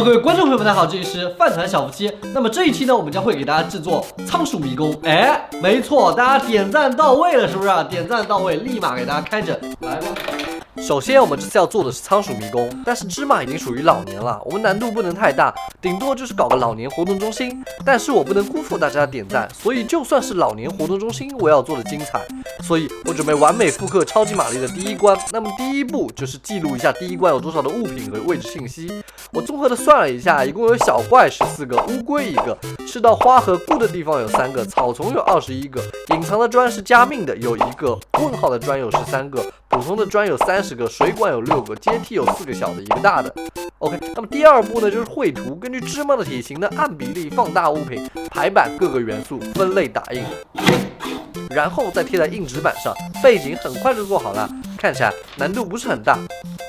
各位观众朋友们，大家好，这里是饭团小夫妻。那么这一期呢，我们将会给大家制作仓鼠迷宫。哎，没错，大家点赞到位了，是不是？点赞到位，立马给大家开整，来吧。首先，我们这次要做的是仓鼠迷宫，但是芝麻已经属于老年了，我们难度不能太大，顶多就是搞个老年活动中心。但是我不能辜负大家的点赞，所以就算是老年活动中心，我也要做的精彩。所以我准备完美复刻超级玛丽的第一关。那么第一步就是记录一下第一关有多少的物品和位置信息。我综合的算了一下，一共有小怪14个，乌龟1个，吃到花和菇的地方有3个，草丛有21个，隐藏的砖是加命的有1个，问号的砖有13个，普通的砖有30个，水管有6个，阶梯有4个小的，1个大的。OK， 那么第二步呢，就是绘图，根据芝麻的体型呢，按比例放大物品，排版各个元素，分类打印，然后再贴在硬纸板上，背景很快就做好了，看起来难度不是很大。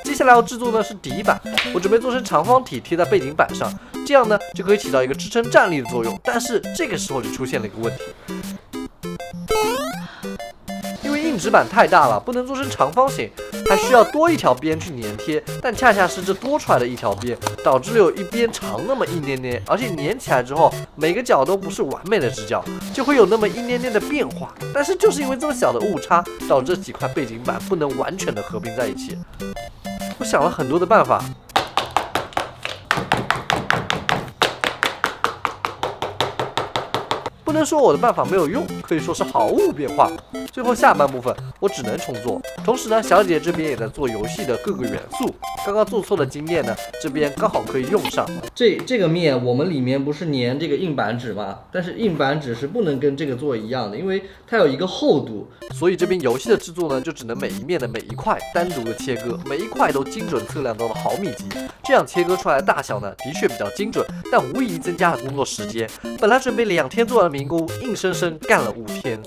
接下来要制作的是底板，我准备做成长方体贴在背景板上，这样呢就可以起到一个支撑站立的作用。但是这个时候就出现了一个问题，因为硬纸板太大了，不能做成长方形，还需要多一条边去粘贴，但恰恰是这多出来的一条边，导致了有一边长那么一点点，而且粘起来之后，每个角都不是完美的直角，就会有那么一点点的变化。但是就是因为这么小的误差，导致这几块背景板不能完全的合并在一起。我想了很多的办法，不能说我的办法没有用，可以说是毫无变化。最后下半部分我只能重做，同时呢，小姐这边也在做游戏的各个元素。刚刚做错的经验呢，这边刚好可以用上。这个面我们里面不是粘这个硬板纸吗？但是硬板纸是不能跟这个做一样的，因为它有一个厚度，所以这边游戏的制作呢，就只能每一面的每一块单独的切割，每一块都精准测量到了毫米级，这样切割出来的大小呢，的确比较精准，但无疑增加了工作时间。本来准备2天做完的迷宫，硬生生干了5天。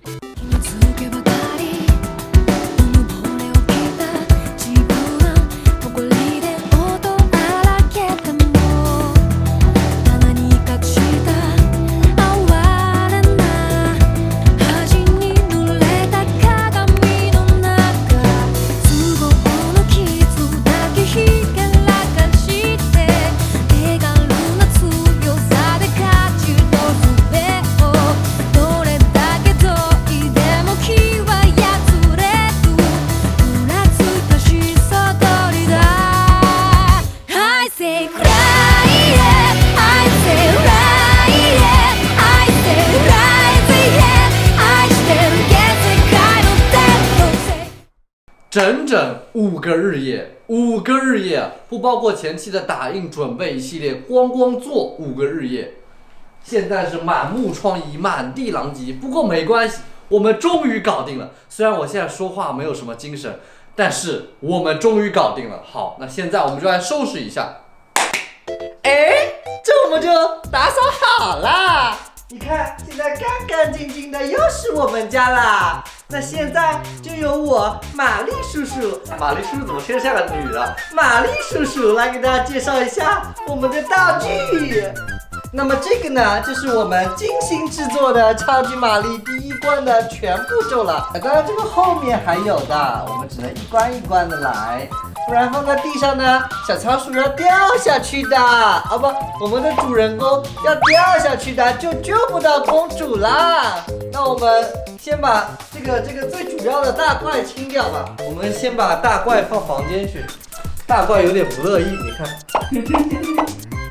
整整5个日夜，5个日夜，不包括前期的打印准备一系列，光做5个日夜。现在是满目疮痍，满地狼藉，不过没关系，我们终于搞定了。虽然我现在说话没有什么精神，但是我们终于搞定了。好，那现在我们就来收拾一下。哎，这我们就打扫好了。你看，现在干干净净的，又是我们家啦。那现在就由我玛丽叔叔，玛丽叔叔怎么听着像个女的？玛丽叔叔来给大家介绍一下我们的道具。那么这个呢，就是我们精心制作的超级玛丽第一关的全步骤了。当然这个后面还有的，我们只能一关一关的来，不然放在地上呢，小仓鼠要掉下去的。不，我们的主人公要掉下去的，就救不到公主啦。那我们先把这个最主要的大怪清掉吧。我们先把大怪放房间去，大怪有点不乐意，你看。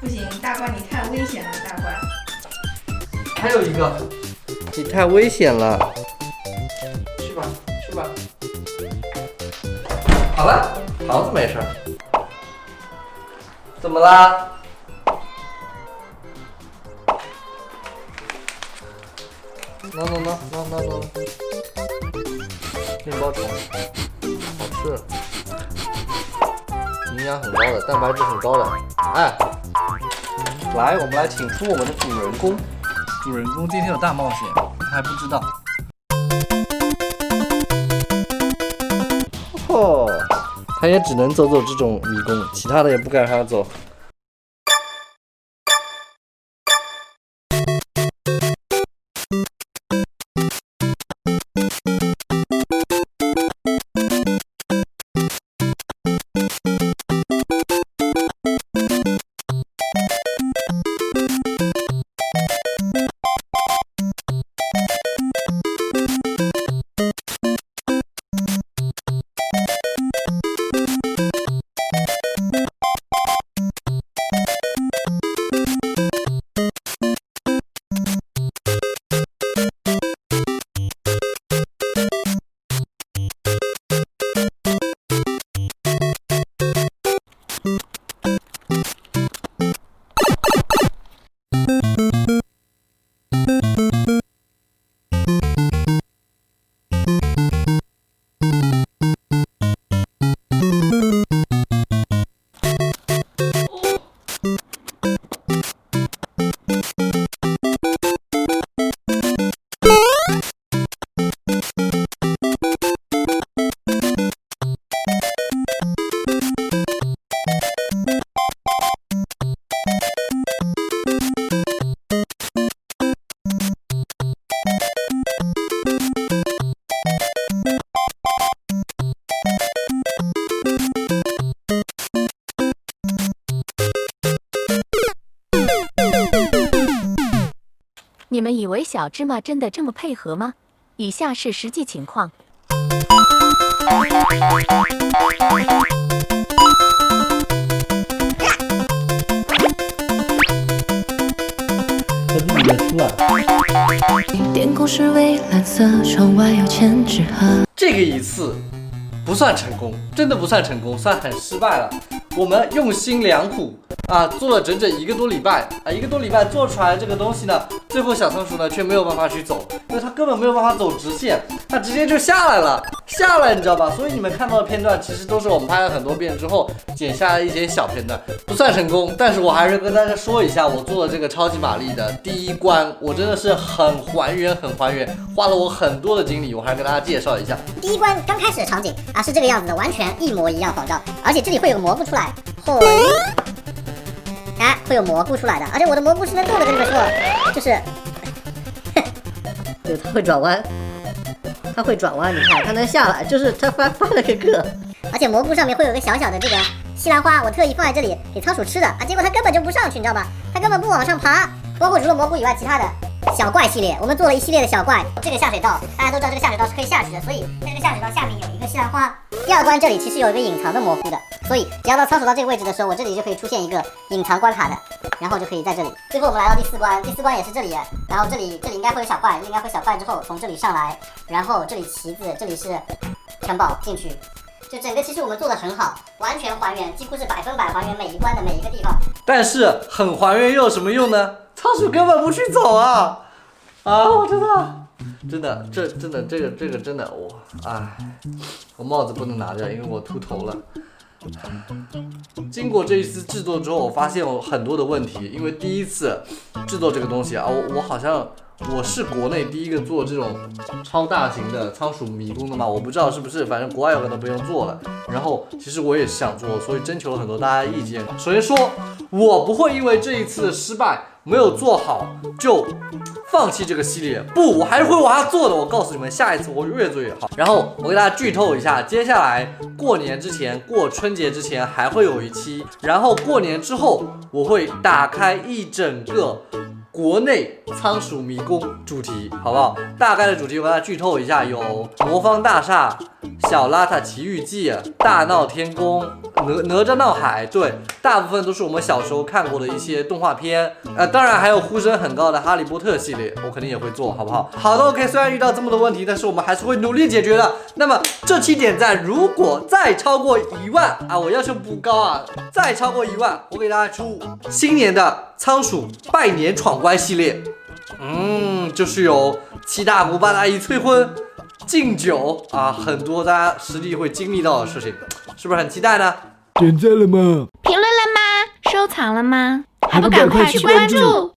不行，大怪你太危险了，大怪。还有一个，你太危险了，去吧。好了，房子没事。怎么啦？喏，面包虫，好吃，营养很高的，蛋白质很高的。哎，来，我们来请出我们的主人公。主人公今天有大冒险，他还不知道。哦，他也只能走这种迷宫，其他的也不敢让他走。为小芝麻真的这么配合吗？以下是实际情况。从里面出来。天空是蔚蓝色，窗外有千纸鹤。这个一次不算成功，真的不算成功，算很失败了。我们用心良苦啊，做了整整1个多礼拜啊，1个多礼拜做出来这个东西呢，最后小仓鼠呢却没有办法去走，因为它根本没有办法走直线，它直接就下来了，你知道吧？所以你们看到的片段其实都是我们拍了很多遍之后剪下来一些小片段，不算成功。但是我还是跟大家说一下，我做的这个超级玛丽的第1关，我真的是很还原，花了我很多的精力，我还是跟大家介绍一下。第1关刚开始的场景啊是这个样子的，完全一模一样仿照，而且这里会有个蘑菇出来，会有蘑菇出来的，而且我的蘑菇是能动的，跟你们说，就是，对，它会转弯，你看它能下来，就是它翻了个个，而且蘑菇上面会有个小小的这个西兰花，我特意放在这里给仓鼠吃的啊，结果它根本就不上去，你知道吧？它根本不往上爬，包括除了蘑菇以外，其他的小怪系列，我们做了一系列的小怪。这个下水道，大家都知道这个下水道是可以下去的，所以在这个下水道下面有一个西兰花。第2关这里其实有一个隐藏的蘑菇的，所以只要到仓鼠到这个位置的时候，我这里就可以出现一个隐藏关卡的，然后就可以在这里。最后我们来到第4关，第4关也是这里，然后这里应该会有小怪，应该会小怪之后从这里上来，然后这里旗子，这里是城堡进去。就整个其实我们做的很好，完全还原，几乎是100%还原每一关的每一个地方。但是很还原又有什么用呢？仓鼠根本不去走啊！我真的，这个真的我帽子不能拿掉，因为我秃头了。经过这一次制作之后，我发现有很多的问题，因为第一次制作这个东西啊，我好像我是国内第一个做这种超大型的仓鼠迷宫的嘛，我不知道是不是，反正国外有可能不用做了。然后其实我也是想做，所以征求了很多大家意见。首先说，我不会因为这一次的失败没有做好就放弃这个系列，不，我还是会往下做的。我告诉你们，下一次我会越做越好。然后我给大家剧透一下，接下来过年之前，过春节之前还会有一期，然后过年之后我会打开一整个国内仓鼠迷宫主题，好不好？大概的主题我给大家剧透一下，有魔方大厦、小邋遢奇遇记、大闹天宫、哪吒闹海，对，大部分都是我们小时候看过的一些动画片，当然还有呼声很高的哈利波特系列，我肯定也会做，好不好？好的 ，OK， 虽然遇到这么多问题，但是我们还是会努力解决的。那么这期点赞如果再超过1万啊，我要求不高啊，再超过1万，我给大家出新年的仓鼠拜年闯关系列，就是有7大姑8大姨催婚、敬酒啊，很多大家实际会经历到的事情，是不是很期待呢？点赞了吗？评论了吗？收藏了吗？还不赶快去关注！